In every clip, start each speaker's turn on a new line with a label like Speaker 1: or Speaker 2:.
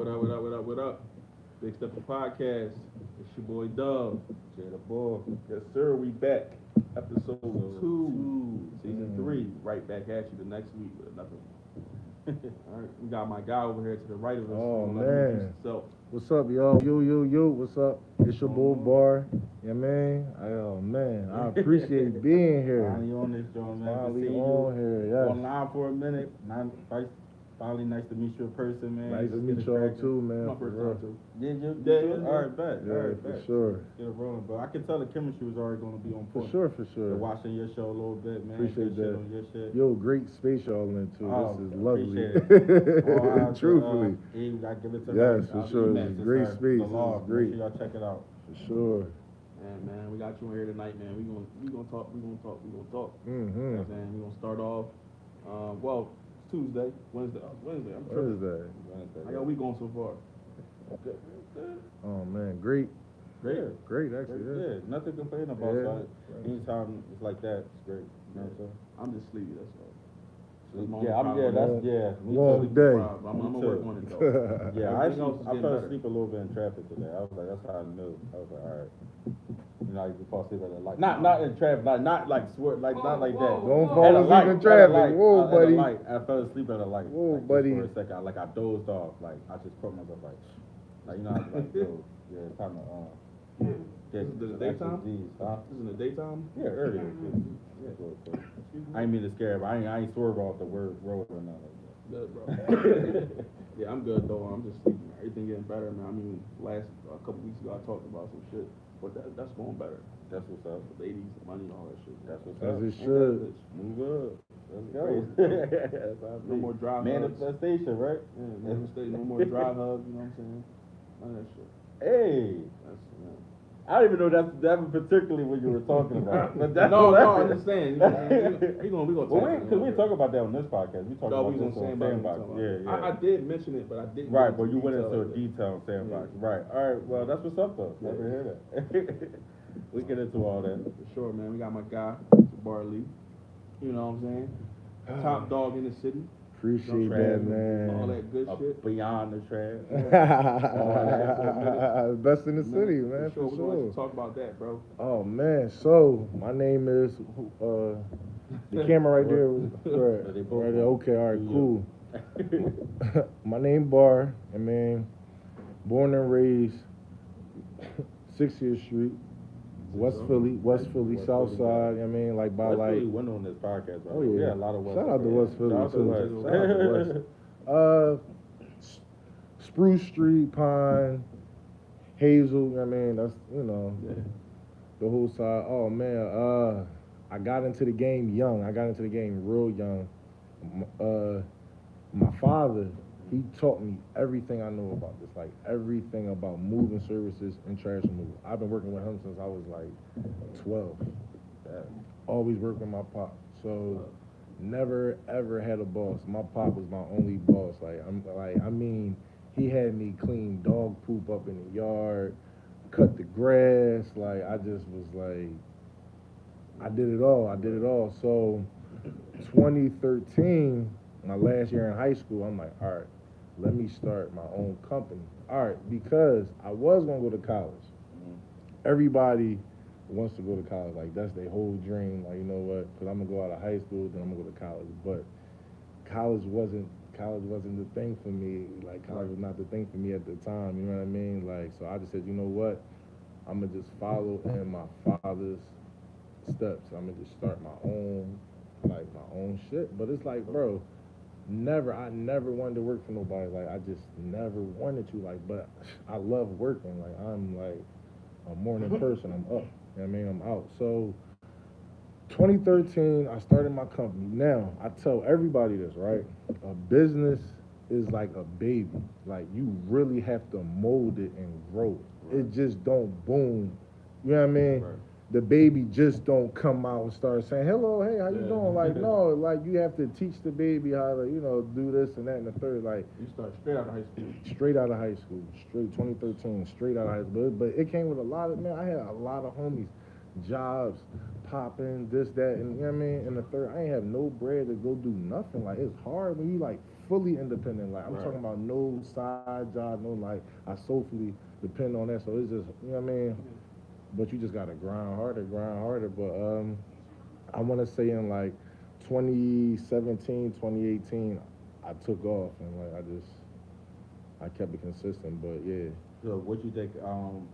Speaker 1: What up? BigSteppapodcast. It's your boy Dub.
Speaker 2: Jebar.
Speaker 1: Yes, sir. We back. Episode 2, season 3. Right back at you the next week with another one. All right, we got my guy over here to the right of us.
Speaker 3: Oh, man.
Speaker 1: So,
Speaker 3: What's up, y'all? Yo, what's up? It's your boy Bar. Yeah, man. Oh, man. I appreciate being here.
Speaker 2: Finally on this joint, man.
Speaker 3: Finally
Speaker 2: to see
Speaker 3: on
Speaker 2: you
Speaker 3: here, yes.
Speaker 2: online for a minute. Finally nice to meet you in person, man.
Speaker 3: Nice to meet y'all too, man.
Speaker 1: my first time too.
Speaker 2: Yeah.
Speaker 1: Yeah.
Speaker 2: All right, bet.
Speaker 3: Yeah,
Speaker 2: All right,
Speaker 3: for
Speaker 2: bet.
Speaker 3: sure.
Speaker 2: Get it rolling, but I can tell the chemistry was already going to be on
Speaker 3: For
Speaker 2: point.
Speaker 3: sure.
Speaker 2: Been watching your show a little bit, man.
Speaker 3: Appreciate
Speaker 2: Good shit
Speaker 3: that.
Speaker 2: on your shit.
Speaker 3: Yo, great space y'all in too.
Speaker 2: Oh,
Speaker 3: This is lovely.
Speaker 2: appreciate it.
Speaker 3: Truthfully.
Speaker 2: Eve, I give it to
Speaker 3: Yes,
Speaker 2: her.
Speaker 3: for sure.
Speaker 2: It's
Speaker 3: It's great
Speaker 2: her.
Speaker 3: space.
Speaker 2: The law.
Speaker 3: This is great.
Speaker 2: Make sure y'all check it out.
Speaker 3: For sure.
Speaker 1: Man, we got you in here tonight, man. We gonna talk. You know what
Speaker 3: Mm-hmm.
Speaker 1: I'm saying? We gonna start off. Well, it's Tuesday, Wednesday. I'm
Speaker 3: What
Speaker 1: tripping.
Speaker 3: is that?
Speaker 1: How your week going so far?
Speaker 2: Good.
Speaker 3: Oh, man. Great.
Speaker 2: Yeah.
Speaker 3: Great, actually.
Speaker 2: Yeah, nothing to complain about.
Speaker 3: Yeah.
Speaker 2: So anytime it's like that, it's great. You know what I'm saying?
Speaker 1: I'm just sleepy. That's all.
Speaker 2: Me
Speaker 3: Long
Speaker 2: too.
Speaker 3: day.
Speaker 1: I'm gonna
Speaker 2: too.
Speaker 1: work on it though.
Speaker 2: Yeah,
Speaker 1: Everything else is
Speaker 2: I
Speaker 1: getting
Speaker 2: fell
Speaker 1: better.
Speaker 2: asleep a little bit in traffic today. I was like, that's how I knew. I was like, all right. You know, you can fall asleep at a light. Not in traffic, not like swear, like not like that.
Speaker 3: Don't
Speaker 2: At
Speaker 3: fall
Speaker 2: a
Speaker 3: asleep
Speaker 2: light,
Speaker 3: in
Speaker 2: at a
Speaker 3: traffic.
Speaker 2: light,
Speaker 3: Whoa,
Speaker 2: at a
Speaker 3: buddy.
Speaker 2: light. I fell asleep at a light.
Speaker 3: Whoa,
Speaker 2: like,
Speaker 3: buddy.
Speaker 2: Just for a second, like I dozed off. Like I just put myself like you know, I was like, yo, yeah, it's time to
Speaker 1: This is the daytime? This is in the daytime?
Speaker 2: Yeah, earlier. Yeah, cool. I ain't mean to scare, but I ain't swerve off the road or nothing like that.
Speaker 1: Good, bro. Yeah, I'm good though. I'm just sleeping. Everything getting better, man. I mean, a couple weeks ago I talked about some shit, but that's going better.
Speaker 2: That's what's up.
Speaker 1: The ladies, the money, all that shit.
Speaker 2: That's what's
Speaker 3: As
Speaker 2: up.
Speaker 3: it
Speaker 1: Ain't
Speaker 3: should.
Speaker 1: that bitch?
Speaker 2: Move up. Let's go. That's how I
Speaker 1: No
Speaker 2: be.
Speaker 1: more dry hugs.
Speaker 2: Manifestation, right?
Speaker 1: Yeah, no more dry hugs. You know what I'm saying? None of that shit.
Speaker 2: Hey,
Speaker 1: That's, yeah.
Speaker 2: I don't even know that was particularly what you were talking about. But that's
Speaker 1: No,
Speaker 2: what
Speaker 1: I'm just saying. We gonna
Speaker 2: Well,
Speaker 1: talk
Speaker 2: because we talk about that on this podcast. We talk
Speaker 1: No,
Speaker 2: about
Speaker 1: we
Speaker 2: this
Speaker 1: gonna
Speaker 2: on
Speaker 1: sandbox.
Speaker 2: Sandbox. Yeah.
Speaker 1: I did mention it, but I didn't.
Speaker 2: Right,
Speaker 1: go
Speaker 2: but
Speaker 1: into
Speaker 2: you went
Speaker 1: detail
Speaker 2: into a
Speaker 1: like that.
Speaker 2: detail on Sandbox.
Speaker 1: Yeah.
Speaker 2: Right. All right. Well, that's what's up though. Never hear that. We get into all that.
Speaker 1: For sure, man. We got my guy, Jebar Lee. You know what I'm saying? Top dog in the city.
Speaker 3: Appreciate
Speaker 2: Trash.
Speaker 3: that, man.
Speaker 1: All that good shit.
Speaker 2: Beyond the trash.
Speaker 3: Best in the city, man,
Speaker 1: For sure.
Speaker 3: for
Speaker 1: We're going
Speaker 3: sure.
Speaker 1: to talk about that, bro.
Speaker 3: Oh, man. So, my name is, the camera right there. Right,
Speaker 2: They both
Speaker 3: right there. Okay, all right,
Speaker 2: Yeah.
Speaker 3: cool. My name Bar, I mean, born and raised 60th Street, West Philly, South Side, I mean, like by
Speaker 2: West
Speaker 3: like,
Speaker 2: Philly went on this podcast. Right?
Speaker 3: oh yeah.
Speaker 2: Yeah, a lot of West.
Speaker 3: Shout out to
Speaker 2: Philly.
Speaker 3: West Philly
Speaker 2: Shout out to
Speaker 3: too.
Speaker 2: West.
Speaker 3: Shout out to West. Spruce Street, Pine, Hazel, I mean, that's, you know, the whole side. Oh man, I got into the game young. I got into the game real young. My father, he taught me everything I know about this, like everything about moving services and trash removal. I've been working with him since I was like 12. Always worked with my pop. So never ever had a boss. My pop was my only boss. I mean, he had me clean dog poop up in the yard, cut the grass. Like I just was like, I did it all. So 2013, my last year in high school, I'm like, all right, let me start my own company. All right, because I was gonna go to college. Everybody wants to go to college, like that's their whole dream. Like, you know what? Because I'm gonna go out of high school, then I'm gonna go to college. But college wasn't the thing for me. Like college was not the thing for me at the time. You know what I mean? Like, so I just said, you know what? I'm gonna just follow in my father's steps. I'm gonna just start my own shit. But it's like, bro, I never wanted to work for nobody. Like, I just never wanted to. Like, but I love working. Like, I'm like a morning person. I'm up. You know what I mean? I'm out. So 2013, I started my company. Now, I tell everybody this, right? A business is like a baby. Like, you really have to mold it and grow it. It just don't boom. You know what I mean?
Speaker 1: Right.
Speaker 3: The baby just don't come out and start saying, hello, hey, how you doing? Like, no, like, you have to teach the baby how to, you know, do this and that and the third. Like,
Speaker 1: You start straight out of high school.
Speaker 3: straight out of high school. Straight 2013, straight out of high school. But it came with a lot of, man, I had a lot of homies, jobs, popping, this, that, and you know what I mean? And the third, I ain't have no bread to go do nothing. Like, it's hard when you like fully independent. Like, I'm
Speaker 1: Right.
Speaker 3: talking about no side job, no, like, I solely depend on that. So it's just, you know what I mean? But you just got to grind harder. But I want to say in, like, 2017, 2018, I took off. And, like, I kept it consistent. But, yeah.
Speaker 2: So what you think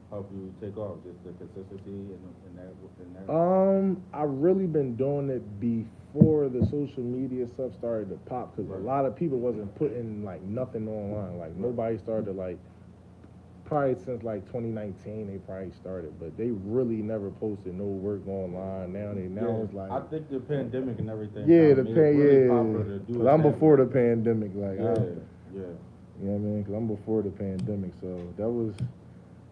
Speaker 2: helped you take off? Just the consistency and that.
Speaker 3: I really been doing it before the social media stuff started to pop, because a lot of people wasn't putting like nothing online. Like nobody started like, probably since like 2019 they probably started, but they really never posted no work online. Now it's like,
Speaker 2: I think the pandemic and everything.
Speaker 3: yeah,
Speaker 2: kinda
Speaker 3: the
Speaker 2: made it really popular to do
Speaker 3: 'cause
Speaker 2: it
Speaker 3: I'm
Speaker 2: that
Speaker 3: before
Speaker 2: way.
Speaker 3: the pandemic. Like,
Speaker 2: Yeah.
Speaker 3: you know what I mean? Because I'm before the pandemic, so that was.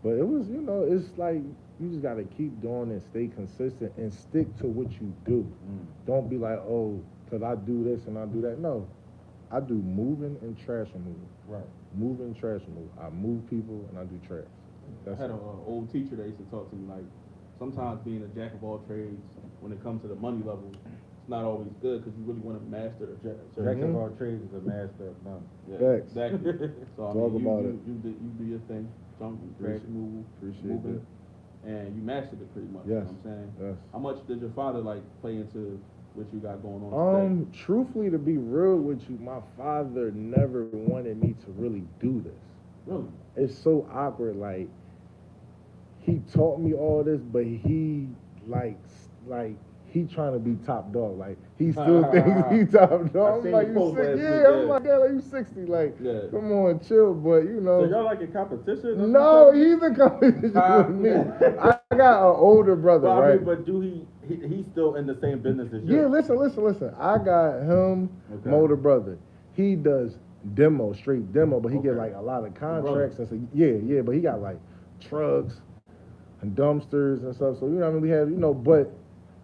Speaker 3: But it was, you know, it's like you just gotta keep doing it, stay consistent, and stick to what you do. Don't be like, oh, because I do this and I do that. No, I do moving and trash removal.
Speaker 2: Right.
Speaker 3: Moving, trash removal. I move people and I do trash.
Speaker 1: I had an old teacher that used to talk to me like, sometimes being a jack of all trades, when it comes to the money level, it's not always good because you really want to master the
Speaker 2: Jack of all trades is a master of none.
Speaker 3: Facts.
Speaker 1: Exactly. So I
Speaker 3: Talk
Speaker 1: mean,
Speaker 3: about it.
Speaker 1: you do your thing, trash removal,
Speaker 3: Appreciate
Speaker 1: moving, and you mastered it pretty much.
Speaker 3: Yes.
Speaker 1: You know what I'm saying?
Speaker 3: Yes.
Speaker 1: How much did your father like play into what you got going on today?
Speaker 3: Truthfully, to be real with you, my father never wanted me to really do this.
Speaker 1: Really?
Speaker 3: It's so awkward. Like, he taught me all this, but he like he trying to be top dog. Like, he still thinks he top dog. I'm like, you 60? Yeah, I'm like, yeah, like, you 60. Like, come on, chill. But you know,
Speaker 2: So y'all like in competition?
Speaker 3: no, he's in competition with me. I got an older brother,
Speaker 2: But,
Speaker 3: right?
Speaker 2: I mean, but do he's still in the same business as you?
Speaker 3: Yeah, listen. I got him, my older brother. He does demo, straight demo, but he get like a lot of contracts and so yeah, but he got like trucks and dumpsters and stuff. So you know what I mean, we had, you know, but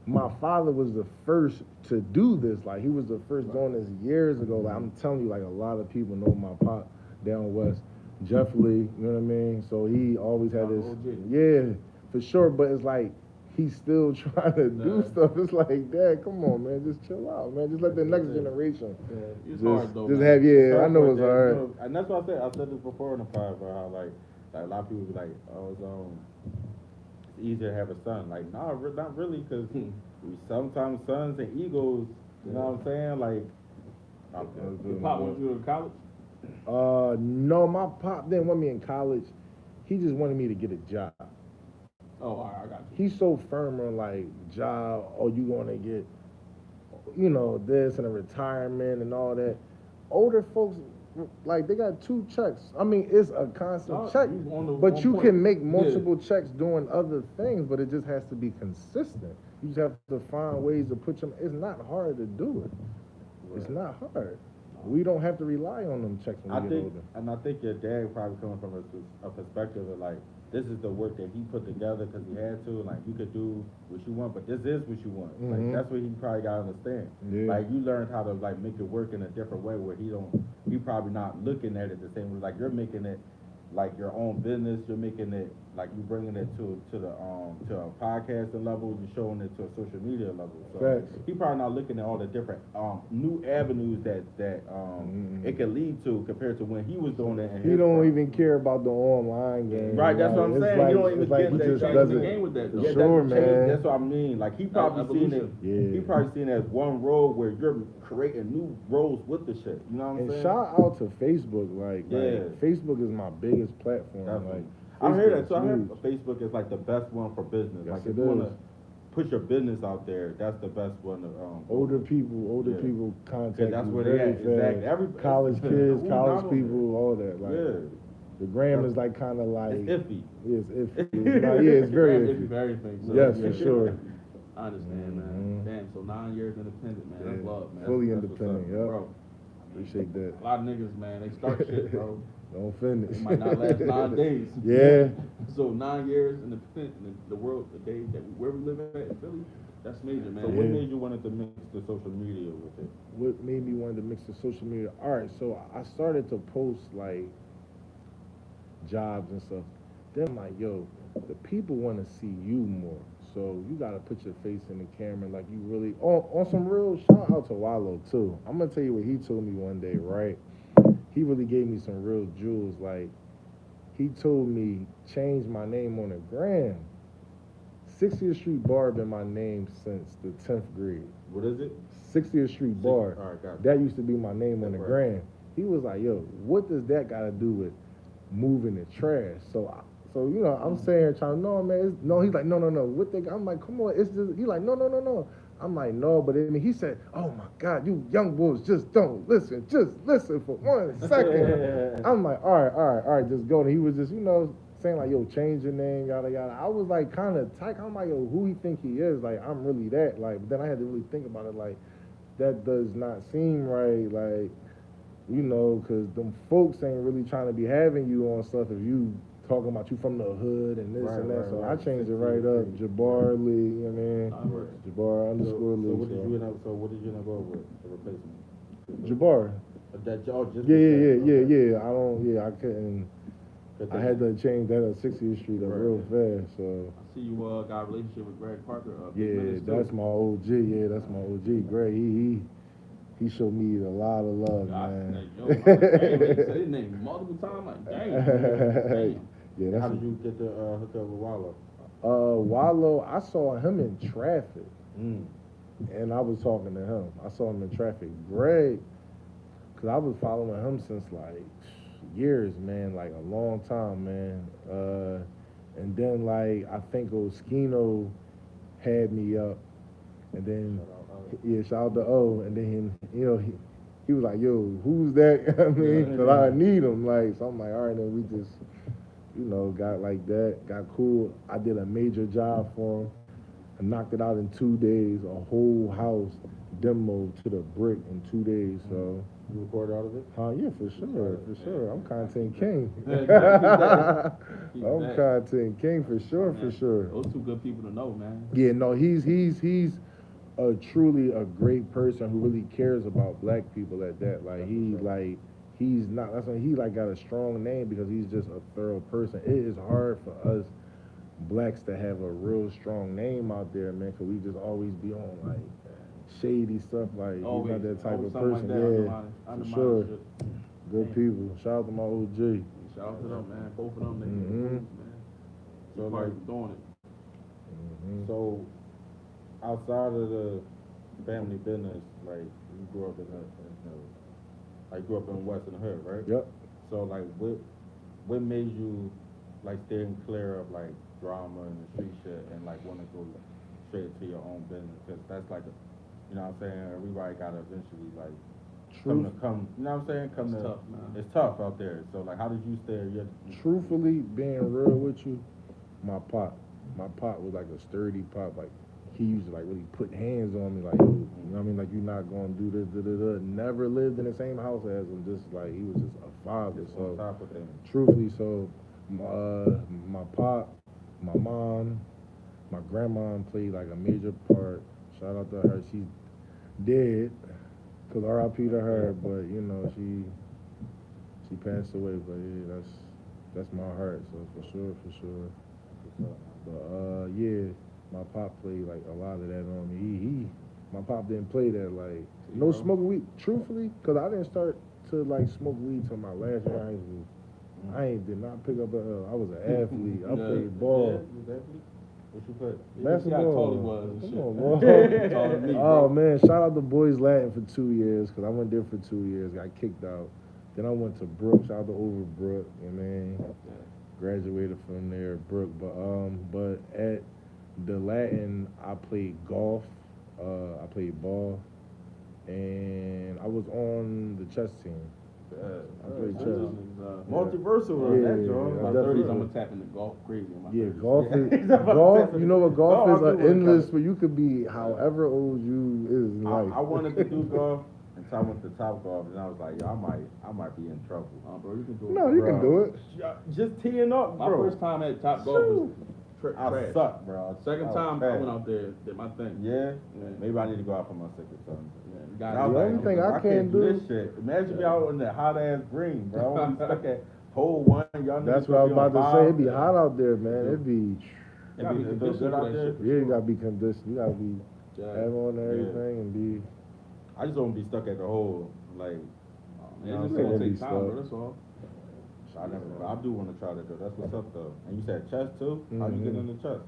Speaker 3: my father was the first to do this. Like, he was the first doing this years ago. Like, I'm telling you, like, a lot of people know my pop down west, Jeff Lee, you know what I mean? So he always had this, yeah, for sure. But it's like, he's still trying to do stuff. It's like, Dad, come on, man, just chill out, man. Just let the next generation.
Speaker 1: It's hard though.
Speaker 3: Just
Speaker 1: man.
Speaker 3: have,
Speaker 2: So
Speaker 3: I know
Speaker 2: that's
Speaker 3: it's
Speaker 2: what
Speaker 3: hard.
Speaker 2: you know, and that's what I said this before in the pod about how like a lot of people be like, oh, it's easier to have a son. Like, no, not really, because sometimes sons and egos, you know what I'm saying? Like,
Speaker 1: Your pop went you to college?
Speaker 3: No, my pop didn't want me in college. He just wanted me to get a job.
Speaker 1: Oh, all right, I got you.
Speaker 3: He's so firm on like job, or you gonna get, you know, this and a retirement and all that. Older folks, like, they got 2 checks. I mean, it's a constant check, but you can make multiple checks doing other things, but it just has to be consistent. You just have to find ways to put them. It's not hard to do it. It's not hard. We don't have to rely on them checks when we get older.
Speaker 2: And I think your dad probably coming from a perspective of like, this is the work that he put together because he had to. Like, you could do what you want, but this is what you want. Like, that's what he probably got to understand.
Speaker 3: Yeah.
Speaker 2: Like, you learned how to like make it work in a different way where he probably not looking at it the same way. Like, you're making it like your own business. You're making it like you bringing it to a podcasting level. You're showing it to a social media level. So
Speaker 3: Facts.
Speaker 2: he probably not looking at all the different new avenues that it could lead to compared to when he was doing it.
Speaker 3: He don't even care about the online game.
Speaker 2: Right, that's what I'm saying.
Speaker 3: Like,
Speaker 2: he don't even get
Speaker 3: he
Speaker 2: that
Speaker 3: just
Speaker 2: change
Speaker 3: doesn't.
Speaker 1: the game with that, though.
Speaker 2: Yeah,
Speaker 3: Sure, man.
Speaker 2: That's what I mean. Like, he probably seen it.
Speaker 3: Yeah.
Speaker 2: He probably seen it as one road where you're creating new roles with the shit. You know what I'm
Speaker 3: And
Speaker 2: saying?
Speaker 3: shout out to Facebook. Like, Facebook is my biggest platform.
Speaker 2: Definitely.
Speaker 3: Like,
Speaker 2: I heard that.
Speaker 3: Facebook
Speaker 2: So I
Speaker 3: is
Speaker 2: heard
Speaker 3: huge.
Speaker 2: Facebook is like the best one for business.
Speaker 3: Yes,
Speaker 2: like,
Speaker 3: it
Speaker 2: if you want
Speaker 3: is.
Speaker 2: to push your business out there, that's the best one to.
Speaker 3: Older people contact
Speaker 2: that's
Speaker 3: you
Speaker 2: where
Speaker 3: very
Speaker 2: they at.
Speaker 3: fast.
Speaker 2: Exactly.
Speaker 3: College kids,
Speaker 2: Ooh,
Speaker 3: college
Speaker 2: not
Speaker 3: people, all that. Like, the gram is like kind of like
Speaker 2: It's iffy.
Speaker 3: It's iffy. It's very iffy.
Speaker 1: Very iffy. So,
Speaker 3: Yes, for sure.
Speaker 1: I understand, man. Damn, so 9 years independent, man. That's love, man.
Speaker 3: Fully
Speaker 1: That's
Speaker 3: independent.
Speaker 1: what's up,
Speaker 3: Yep.
Speaker 1: bro.
Speaker 3: Appreciate that.
Speaker 1: A lot of niggas, man, they start shit, bro.
Speaker 3: Don't finish.
Speaker 1: It might not last 9 days.
Speaker 3: Yeah.
Speaker 1: So 9 years independent, and the world, the day that where we live at in Philly, that's major, man.
Speaker 2: So what made you wanted to mix the social media with it?
Speaker 3: What made me want to mix the social media? All right, so I started to post like jobs and stuff. Then I'm like, yo, the people want to see you more. So you gotta put your face in the camera, like you really on some real. Shout out to Wallow too. I'm gonna tell you what he told me one day, right? he really gave me some real jewels. Like, he told me change my name on the gram. 60th Street Bar been my name since the 10th grade.
Speaker 2: What is it?
Speaker 3: 60th Street Bar.
Speaker 2: All right, got it.
Speaker 3: That used to be my name on the
Speaker 2: Right.
Speaker 3: gram. He was like, yo, what does that got to do with moving the trash? So you know, I'm saying here trying to, no, man, no, he's like, no. What they, I'm like, come on, it's just, he's like, no. I'm like, no, but then he said, oh my God, you young boys just don't listen. Just listen for 1 second. I'm like, all right, just go. And he was just, you know, saying like, yo, change your name, yada, yada. I was like kind of tight. I'm like, yo, who he think he is? Like, I'm really that. Like, but then I had to really think about it. Like, that does not seem right. Like, you know, because them folks ain't really trying to be having you on stuff if you talking about you from the hood and this and that. So I changed it right up. Jabar Lee, you know what I mean? Jabar underscore Lee.
Speaker 2: So what did you end up going with the replacement?
Speaker 3: Jabar.
Speaker 2: That y'all just
Speaker 3: Yeah. I couldn't. I had to change that at 60th Street up real fast. So
Speaker 1: I see you got a relationship with Greg Parker.
Speaker 3: yeah, that's my OG. Yeah, that's my OG. Greg, he showed me a lot of love, man.
Speaker 1: Yo, he said his name multiple times. Like, damn.
Speaker 3: Yeah, that's
Speaker 2: How did you get the hook up with Wallow?
Speaker 3: Wallow, I saw him in traffic, and I was talking to him. I saw him in traffic. Greg, because I was following him since like years, man, like a long time, man. And then like I think Oskino had me up, and then shout out to O, and then he was like, yo, who's that? I mean, because I need him, like, so I'm like, all right, then we just, you know, got like that, got cool. I did a major job for him. I knocked it out in 2 days, a whole house demo to the brick in 2 days. So
Speaker 2: you recorded all of it?
Speaker 3: Yeah, for sure. I'm content king. I'm
Speaker 1: that.
Speaker 3: content king for sure.
Speaker 1: Those two good people to know, man.
Speaker 3: Yeah, no, he's truly a great person who really cares about black people at that. Like he's not. That's why he like got a strong name because he's just a thorough person. It is hard for us blacks to have a real strong name out there, man, because we just always be on like shady stuff. Like he's not that type of person.
Speaker 1: Like
Speaker 3: for sure. Good people. Shout out to my OG.
Speaker 1: Shout out to them, man. Both of them, man. So like doing it.
Speaker 2: So outside of the family business, like you grew up in Western Hood, right?
Speaker 3: Yep.
Speaker 2: So like, what made you like staying clear of like drama and the street shit and like want to go straight to your own business? Because that's like, you know what I'm saying? Everybody gotta eventually like come. You know what I'm saying?
Speaker 1: It's tough, man.
Speaker 2: It's tough out there. So like, how did you stay?
Speaker 3: Truthfully, being real with you, my pop was like a sturdy pop. Like he used to like really put hands on me, like, you know what I mean? Like, you're not gonna do this, Never lived in the same house as him. Just like he was just a father.
Speaker 2: Just
Speaker 3: so
Speaker 2: on top of him.
Speaker 3: truthfully, so my pop, my mom, my grandma played like a major part. Shout out to her. She's dead, cause R.I.P. to her. But you know she passed away. But yeah, that's my heart. So for sure. But yeah, my pop played like a lot of that on me. My pop didn't play that like no smoking weed. Truthfully, cause I didn't start to like smoke weed till my last year of high school. I did not pick up I was an athlete. I played ball.
Speaker 2: What you play?
Speaker 3: Basketball.
Speaker 1: Come
Speaker 3: on, boy. Oh man, shout out to Boys Latin for 2 years, cause I went there for 2 years. Got kicked out. Then I went to Brook. Shout out to Overbrook. You know what I mean? Graduated from there, Brook. But at the Latin, I played golf. I played ball, and I was on the chess team. I played chess.
Speaker 2: Multiversal,
Speaker 3: yeah,
Speaker 2: that John.
Speaker 3: Yeah,
Speaker 1: My 30s, I'm gonna tap into golf crazy. In my 30s.
Speaker 3: Golf is golf. You know what golf is? An endless. But you could be however old you is in life.
Speaker 2: I wanted to do golf until I went to Top Golf, and I was like, yo, I might be in trouble.
Speaker 1: Bro, you can do it.
Speaker 3: No, you can do it.
Speaker 2: Just teeing up, bro.
Speaker 1: My first time at Top Golf was
Speaker 2: I suck, bro.
Speaker 1: Second time I went out there, did my thing.
Speaker 2: Yeah? Maybe I need to go out for my second time.
Speaker 3: The only thing I can't do
Speaker 2: this shit. Imagine me out on that hot ass green, bro. I'm stuck at hole one. Y'all
Speaker 3: That's what I was about to say. It'd be hot out there, man. It'd be
Speaker 1: good out there.
Speaker 3: Yeah, you gotta be conditioned. You gotta be have on everything and be.
Speaker 2: I just don't be stuck at the hole. Like, You know
Speaker 1: It's
Speaker 2: what I'm
Speaker 1: just gonna
Speaker 2: saying?
Speaker 1: take time, bro. That's all.
Speaker 2: I do want to try that though. That's what's up though. And you said chess too? How you get into chess?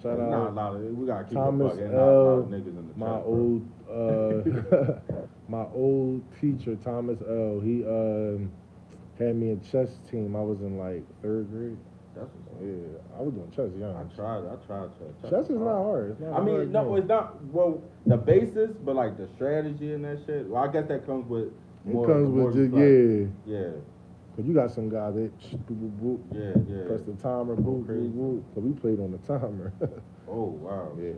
Speaker 3: Shout out
Speaker 2: Not a lot of we gotta keep
Speaker 3: Thomas
Speaker 2: it buck. Not a lot of
Speaker 3: L.
Speaker 2: niggas in the
Speaker 3: My
Speaker 2: chess,
Speaker 3: old my old teacher Thomas L. He had me in chess team. I was in like 3rd grade.
Speaker 2: That's what's up.
Speaker 3: Yeah, I was doing chess young.
Speaker 2: I tried chess.
Speaker 3: Chess is not hard. It's not
Speaker 2: I mean,
Speaker 3: hard
Speaker 2: no,
Speaker 3: game.
Speaker 2: it's not. Well, the basis, but like the strategy and that shit. Well, I guess that comes with.
Speaker 3: It
Speaker 2: More,
Speaker 3: comes
Speaker 2: the more
Speaker 3: with
Speaker 2: you
Speaker 3: just
Speaker 2: play.
Speaker 3: yeah.
Speaker 2: Yeah.
Speaker 3: Cause you got some guys that boop boop boop.
Speaker 2: Yeah.
Speaker 3: Press the timer, boop
Speaker 2: Crazy.
Speaker 3: boop boop. Cause we played on the timer.
Speaker 2: Oh wow.
Speaker 3: Yeah.